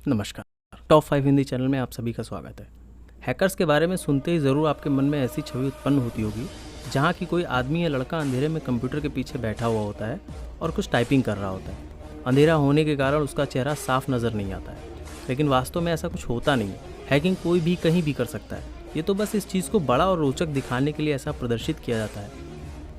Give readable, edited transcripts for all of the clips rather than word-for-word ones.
नमस्कार, top 5 Hindi channel में आप सभी का स्वागत है। हैकर्स के बारे में सुनते ही ज़रूर आपके मन में ऐसी छवि उत्पन्न होती होगी जहां कि कोई आदमी या लड़का अंधेरे में कंप्यूटर के पीछे बैठा हुआ होता है और कुछ टाइपिंग कर रहा होता है। अंधेरा होने के कारण उसका चेहरा साफ नज़र नहीं आता है, लेकिन वास्तव में ऐसा कुछ होता नहीं है। हैकिंग कोई भी कहीं भी कर सकता है। ये तो बस इस चीज़ को बड़ा और रोचक दिखाने के लिए ऐसा प्रदर्शित किया जाता है।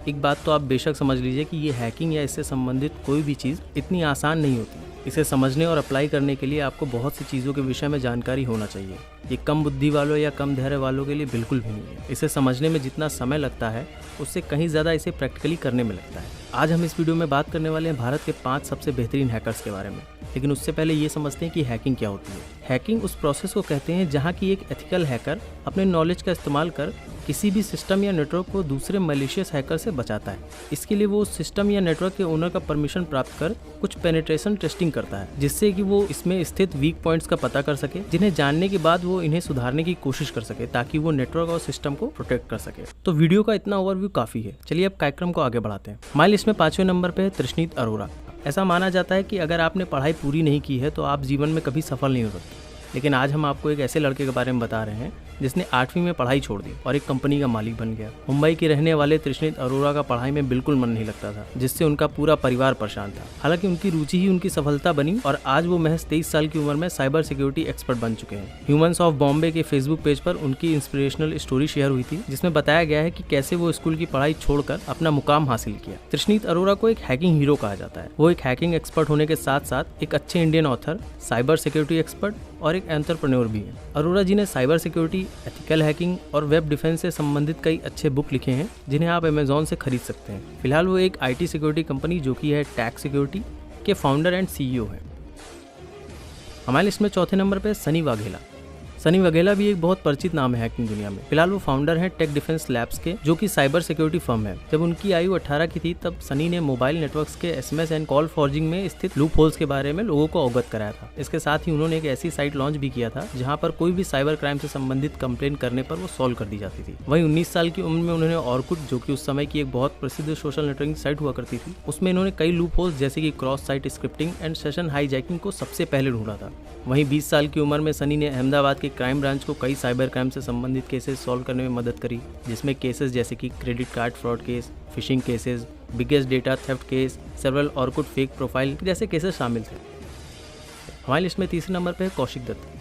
एक बात तो आप बेशक समझ लीजिए कि ये हैकिंग या इससे संबंधित कोई भी चीज़ इतनी आसान नहीं होती। इसे समझने और अप्लाई करने के लिए आपको बहुत सी चीज़ों के विषय में जानकारी होना चाहिए। ये कम बुद्धि वालों या कम धैर्य वालों के लिए बिल्कुल भी नहीं है। इसे समझने में जितना समय लगता है उससे कहीं ज़्यादा इसे प्रैक्टिकली करने में लगता है। आज हम इस वीडियो में बात करने वाले हैं भारत के 5 सबसे बेहतरीन हैकर्स के बारे में। लेकिन उससे पहले ये समझते हैं कि हैकिंग क्या होती है। हैकिंग उस प्रोसेस को कहते हैं जहाँ की एक एथिकल हैकर अपने नॉलेज का इस्तेमाल कर किसी भी सिस्टम या नेटवर्क को दूसरे मैलिशियस हैकर से बचाता है। इसके लिए वो उस सिस्टम या नेटवर्क के ओनर का परमिशन प्राप्त कर कुछ पेनिट्रेशन टेस्टिंग करता है, जिससे कि वो इसमें स्थित वीक पॉइंट्स का पता कर सके, जिन्हें जानने के बाद वो इन्हें सुधारने की कोशिश कर सके ताकि वो नेटवर्क और सिस्टम को प्रोटेक्ट कर सके। तो वीडियो का इतना ओवरव्यू काफी है। चलिए अब कार्यक्रम को आगे बढ़ाते हैं। हमारी लिस्ट में 5वें नंबर पे है तृष्णीत अरोरा। ऐसा माना जाता है कि अगर आपने पढ़ाई पूरी नहीं की है तो आप जीवन में कभी सफल नहीं हो सकते। लेकिन आज हम आपको एक ऐसे लड़के के बारे में बता रहे हैं जिसने 8वीं में पढ़ाई छोड़ दी और एक कंपनी का मालिक बन गया। मुंबई के रहने वाले तृष्णीत अरोरा का पढ़ाई में बिल्कुल मन नहीं लगता था, जिससे उनका पूरा परिवार परेशान था। हालांकि उनकी रुचि ही उनकी सफलता बनी और आज वो महज 23 साल की उम्र में साइबर सिक्योरिटी एक्सपर्ट बन चुके हैं। ह्यूमंस ऑफ बॉम्बे के फेसबुक पेज पर उनकी इंस्पिरेशनल स्टोरी शेयर हुई थी, जिसमें बताया गया है कि कैसे वो स्कूल की पढ़ाई छोड़कर अपना मुकाम हासिल किया। तृष्णीत अरोरा को एक हैकिंग हीरो कहा जाता है। वो एक हैकिंग एक्सपर्ट होने के साथ साथ एक अच्छे Indian author, cyber security expert और एक एंटरप्रेन्योर भी है। अरोरा जी ने साइबर सिक्योरिटी, एथिकल हैकिंग और वेब डिफेंस से संबंधित कई अच्छे बुक लिखे हैं जिन्हें आप अमेज़न से खरीद सकते हैं। फिलहाल वो एक IT सिक्योरिटी कंपनी जो कि है टैक्स सिक्योरिटी के फाउंडर एंड CEO हैं। हमारे लिस्ट में 4थे नंबर पे सनी वाघेला। सनी वाघेला भी एक बहुत परिचित नाम है हैकिंग दुनिया में। फिलहाल वो फाउंडर हैं टेक डिफेंस लैब्स के, जो कि साइबर सिक्योरिटी फर्म है। जब उनकी आयु 18 की थी तब सनी ने मोबाइल नेटवर्क्स के SMS एंड कॉल फॉर्जिंग में स्थित लूप होल्स के बारे में लोगों को अवगत कराया था। इसके साथ ही उन्होंने एक ऐसी साइट लॉन्च भी किया था जहां पर कोई भी साइबर क्राइम से संबंधित कंप्लेन करने पर वो सॉल्व कर दी जाती थी। वहीं 19 साल की उम्र में उन्होंने ऑर्कुट, जो कि उस समय की एक बहुत प्रसिद्ध सोशल नेटवर्किंग साइट हुआ करती थी, उसमें इन्होंने कई लूप होल्स जैसे कि cross site scripting and session hijacking को सबसे पहले ढूंढा था। वहीं 20 साल की उम्र में सनी ने अहमदाबाद के क्राइम ब्रांच को कई साइबर क्राइम से संबंधित केसेस सॉल्व करने में मदद करी, जिसमें केसेस जैसे कि credit card fraud case, fishing cases, biggest data theft case, several Orkut fake profile जैसे केसेस शामिल थे। हमारी लिस्ट में 3रे नंबर पर है कौशिक दत्ता।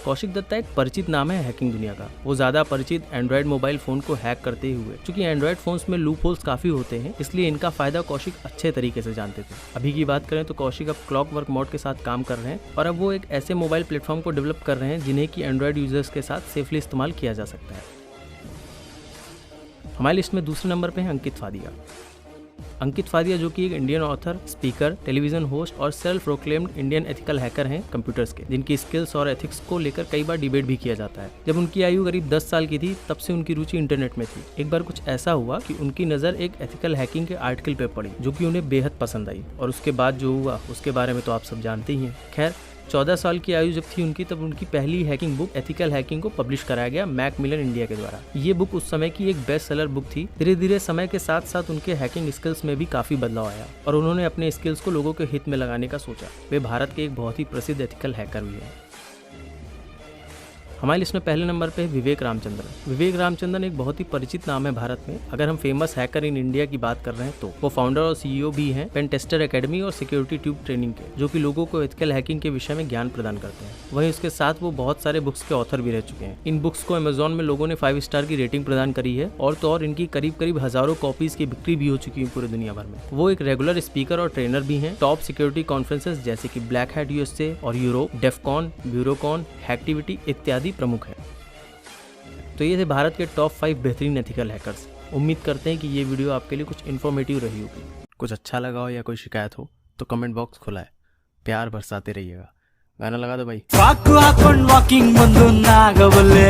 कौशिक दत्ता एक परिचित नाम है हैकिंग दुनिया का। वो ज्यादा परिचित एंड्रॉइड मोबाइल फोन को हैक करते हुए, क्योंकि एंड्रॉइड फोन्स में लूप होल्स काफी होते हैं, इसलिए इनका फायदा कौशिक अच्छे तरीके से जानते थे। अभी की बात करें तो कौशिक अब क्लॉक वर्क मोड के साथ काम कर रहे हैं और अब वो एक ऐसे मोबाइल प्लेटफॉर्म को डेवलप कर रहे हैं जिन्हें की एंड्रॉइड यूजर्स के साथ सेफली इस्तेमाल किया जा सकता है। हमारी लिस्ट में 2रे नंबर पे है अंकित फादिया। अंकित फादिया, जो कि एक Indian author, speaker, television host और self proclaimed Indian ethical hacker हैं कंप्यूटर्स के, जिनकी स्किल्स और एथिक्स को लेकर कई बार डिबेट भी किया जाता है। जब उनकी आयु करीब 10 साल की थी तब से उनकी रुचि इंटरनेट में थी। एक बार कुछ ऐसा हुआ कि उनकी नज़र एक एथिकल हैकिंग के आर्टिकल पे पड़ी, जो कि उन्हें बेहद पसंद आई और उसके बाद जो हुआ उसके बारे में तो आप सब जानते ही हैं। खैर, 14 साल की आयु जब थी उनकी तब उनकी पहली हैकिंग बुक एथिकल हैकिंग को पब्लिश कराया गया मैकमिलन इंडिया के द्वारा। ये बुक उस समय की एक बेस्ट सेलर बुक थी। धीरे धीरे समय के साथ साथ उनके हैकिंग स्किल्स में भी काफी बदलाव आया और उन्होंने अपने स्किल्स को लोगों के हित में लगाने का सोचा। वे भारत के एक बहुत ही प्रसिद्ध एथिकल हैकर भी हैं। हमारी लिस्ट में पहले नंबर पे है विवेक रामचंद्रन। विवेक रामचंद्रन एक बहुत ही परिचित नाम है भारत में। अगर हम फेमस हैकर इन इंडिया की बात कर रहे हैं तो वो फाउंडर और CEO भी हैं पेन टेस्टर एकेडमी और सिक्योरिटी ट्यूब ट्रेनिंग के, जो कि लोगों को एथिकल हैकिंग के विषय में ज्ञान प्रदान करते हैं। वहीं उसके साथ वो बहुत सारे बुक्स के ऑथर भी रह चुके हैं। इन बुक्स को अमेज़न में लोगों ने 5 स्टार की रेटिंग प्रदान करी है और तो और इनकी करीब हजारों कॉपीज की बिक्री भी हो चुकी है पूरी दुनिया भर में। वो एक रेगुलर स्पीकर और ट्रेनर भी हैं। टॉप सिक्योरिटी कॉन्फ्रेंसेस जैसे कि ब्लैक हैट USA और यूरोप, डेफकॉन, ब्यूरोकॉन, हैक्टिविटी इत्यादि प्रमुख है। तो ये थे भारत के टॉप 5 बेहतरीन एथिकल हैकर्स। उम्मीद करते हैं कि ये वीडियो आपके लिए कुछ इन्फॉर्मेटिव रही होगी। कुछ अच्छा लगा हो या कोई शिकायत हो तो कमेंट बॉक्स खुला है, प्यार बरसाते रहिएगा। गाना लगा दो भाई। वाकिंग बंदू नागवले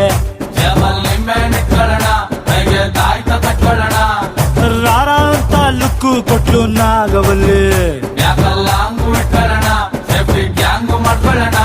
रारा ಅಂತ ಲುಕ್ಕು ಕೊಟ್ಲು ನಾಗವಲೆ ಯಾಕಲ್ಲ ಅಂಗು ಇಟ್ಕೊಳ್ಳೋಣ ಸೇಫ್ಟಿ ಗ್ಯಾಂಗ್ ಮಾಡ್ಕೊಳ್ಳೋಣ